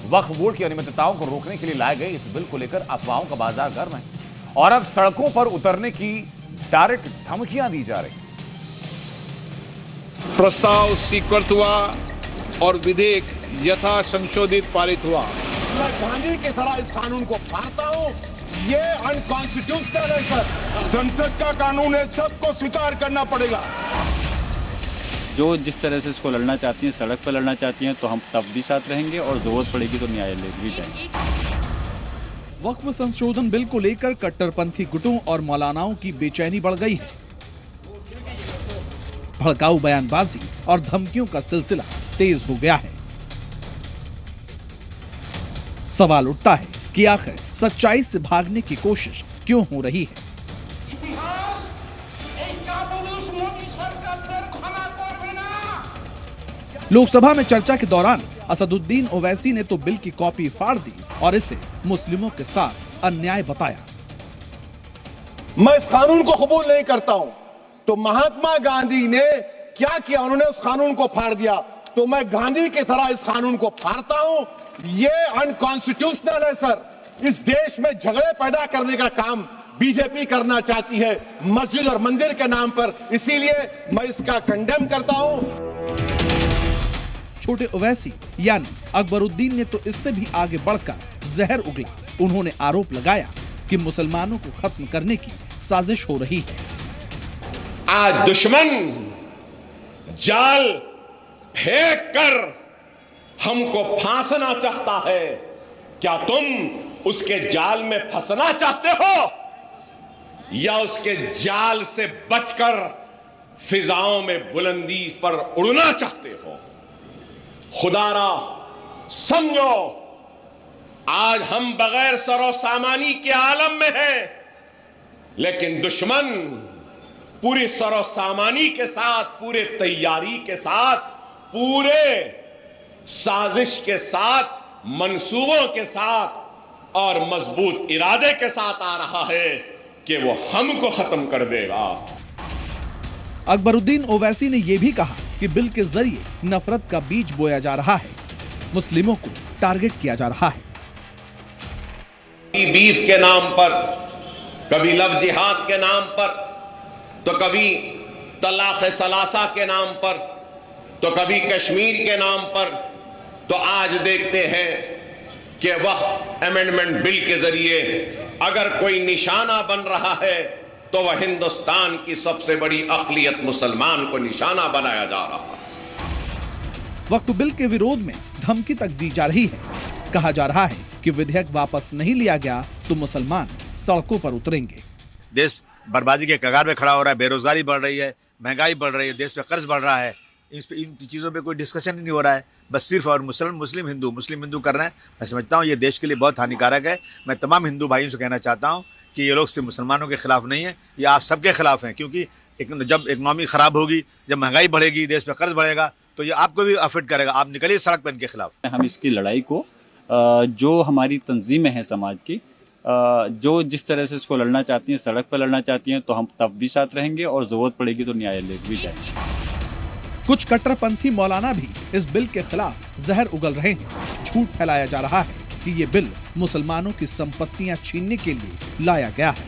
वक्फ board की अनियमितताओं को रोकने के लिए लाए गए इस बिल को लेकर अफवाहों का बाजार गर्म है और अब सड़कों पर उतरने की डायरेक्ट धमकियां दी जा रही। प्रस्ताव स्वीकृत हुआ और विधेयक यथा संशोधित पारित हुआ। मैं गांधी की तरह इस कानून को फाड़ता हूं। ये अनकॉन्स्टिट्यूशनल है सर। संसद का कानून है, सबको स्वीकार करना पड़ेगा। जो जिस तरह से इसको लड़ना चाहती हैं, सड़क पर लड़ना चाहती हैं, तो हम तब भी साथ रहेंगे और जरूरत पड़ेगी तो न्यायालय भी जाएंगे। वक्फ संशोधन बिल को लेकर कट्टरपंथी गुटों और मौलानाओं की बेचैनी बढ़ गई है। भड़काऊ बयानबाजी और धमकियों का सिलसिला तेज हो गया है। सवाल उठता है कि आखिर सच्चाई से भागने की कोशिश क्यों हो रही है। लोकसभा में चर्चा के दौरान असदुद्दीन ओवैसी ने तो बिल की कॉपी फाड़ दी और इसे मुस्लिमों के साथ अन्याय बताया। मैं इस कानून को कबूल नहीं करता हूं। तो महात्मा गांधी ने क्या किया? उन्होंने उस कानून को फाड़ दिया। तो मैं गांधी की तरह इस कानून को फाड़ता हूं। ये अनकॉन्स्टिट्यूशनल है सर। इस देश में झगड़े पैदा करने का काम बीजेपी करना चाहती है मस्जिद और मंदिर के नाम पर। इसीलिए मैं इसका कंडेम करता हूं। छोटे ओवैसी यानी अकबरुद्दीन ने तो इससे भी आगे बढ़कर जहर उगला। उन्होंने आरोप लगाया कि मुसलमानों को खत्म करने की साजिश हो रही है। आज दुश्मन जाल फेंक कर हमको फांसना चाहता है। क्या तुम उसके जाल में फंसना चाहते हो या उसके जाल से बचकर फिजाओं में बुलंदी पर उड़ना चाहते हो? खुदारा समझो, आज हम बगैर सरो सामानी के आलम में हैं, लेकिन दुश्मन पूरी सरो सामानी के साथ, पूरे तैयारी के साथ, पूरे साजिश के साथ, मंसूबों के साथ और मजबूत इरादे के साथ आ रहा है कि वो हमको खत्म कर देगा। अकबरुद्दीन ओवैसी ने यह भी कहा कि बिल के जरिए नफरत का बीज बोया जा रहा है, मुस्लिमों को टारगेट किया जा रहा है। बीफ के नाम पर, कभी लव जिहाद के नाम पर, तो कभी तलाक सलासा के नाम पर, तो कभी कश्मीर के नाम पर, तो आज देखते हैं कि वक्फ अमेंडमेंट बिल के जरिए अगर कोई निशाना बन रहा है तो वह हिंदुस्तान की सबसे बड़ी अक़लियत मुसलमान को निशाना बनाया जा रहा है। वक्फ बिल के विरोध में धमकी तक दी जा रही है। कहा जा रहा है कि विधेयक वापस नहीं लिया गया तो मुसलमान सड़कों पर उतरेंगे। देश बर्बादी के कगार पे खड़ा हो रहा है, बेरोजगारी बढ़ रही है, महंगाई बढ़ रही है, देश पे कर्ज बढ़ रहा है। इन चीज़ों पे कोई डिस्कशन ही नहीं हो रहा है, बस सिर्फ और मुस्लिम हिंदू कर रहे हैं। मैं समझता हूँ ये देश के लिए बहुत हानिकारक है। मैं तमाम हिंदू भाइयों से कहना चाहता हूँ कि ये लोग सिर्फ मुसलमानों के खिलाफ नहीं है, ये आप सबके खिलाफ हैं। क्योंकि जब इकनॉमी खराब होगी, जब महंगाई बढ़ेगी, देश पे कर्ज बढ़ेगा, तो ये आपको भी अफेक्ट करेगा। आप निकलिए सड़क पर इनके खिलाफ। हम इसकी लड़ाई को जो हमारी तंजीमें हैं समाज की, जो जिस तरह से इसको लड़ना चाहती हैं, सड़क पर लड़ना चाहती हैं, तो हम तब भी साथ रहेंगे और जरूरत पड़ेगी तो न्यायालय भी जाएंगे। कुछ कट्टरपंथी मौलाना भी इस बिल के खिलाफ जहर उगल रहे हैं। झूठ फैलाया जा रहा है कि ये बिल मुसलमानों की संपत्तियां छीनने के लिए लाया गया है।